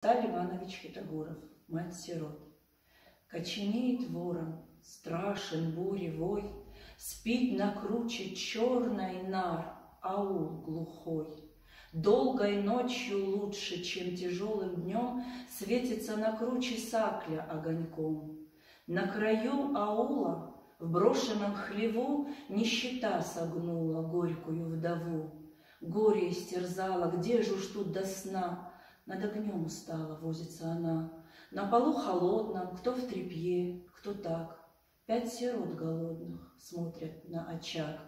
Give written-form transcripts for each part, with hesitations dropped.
Сталь Иванович Хитогоров, мать-сирот. Коченеет ворон, страшен бури вой, спит на круче черной нар аул глухой. Долгой ночью лучше, чем тяжелым днем, светится на круче сакля огоньком. На краю аула, в брошенном хлеву, нищета согнула горькую вдову. Горе истерзала, где же уж тут до сна? Над огнем устала возится она. На полу холодном, кто в тряпье, кто так. 5 сирот голодных смотрят на очаг.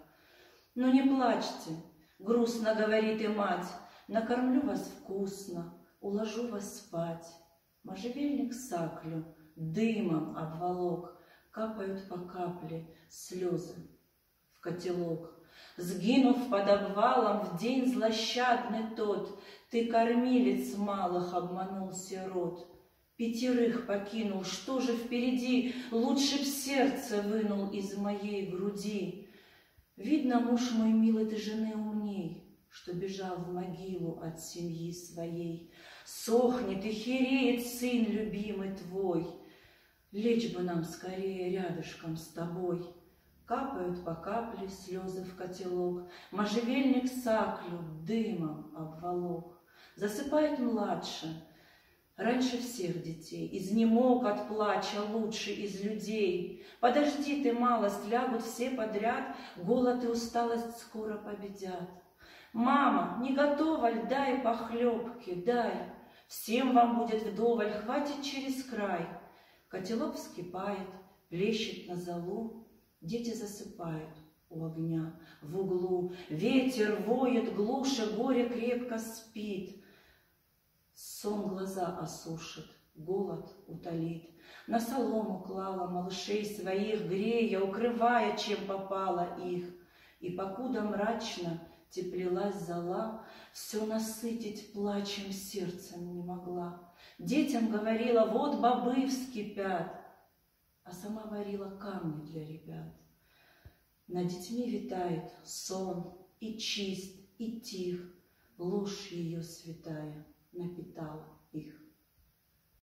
«Ну не плачьте», — грустно говорит и мать, «накормлю вас вкусно, уложу вас спать». Можжевельник саклю дымом обволок, капают по капле слезы в котелок. Сгинув под обвалом в день злощадный тот, ты кормилец малых обманул сирот. 5 покинул, что же впереди? Лучше б сердце вынул из моей груди. Видно, муж мой милый, ты жены умней, что бежал в могилу от семьи своей. Сохнет и хереет сын любимый твой. Лечь бы нам скорее рядышком с тобой. Капают по капле слезы в котелок, можжевельник саклю дымом обволок. Засыпает младше, раньше всех детей, изнемог от плача лучший из людей. Подожди ты малость, лягут все подряд, голод и усталость скоро победят. Мама, не готова ль, дай похлебки, дай, всем вам будет вдоволь, хватит через край. Котелок вскипает, плещет на золу, дети засыпают у огня в углу. Ветер воет глуше, горе крепко спит. Сон глаза осушит, голод утолит. На солому клала малышей своих, грея, укрывая, чем попало их. И покуда мрачно теплилась зола, все насытить плачем сердцем не могла. Детям говорила, вот бобы вскипят, а сама варила камни для ребят. Над детьми витает сон, и чист, и тих, ложь ее святая напитала их.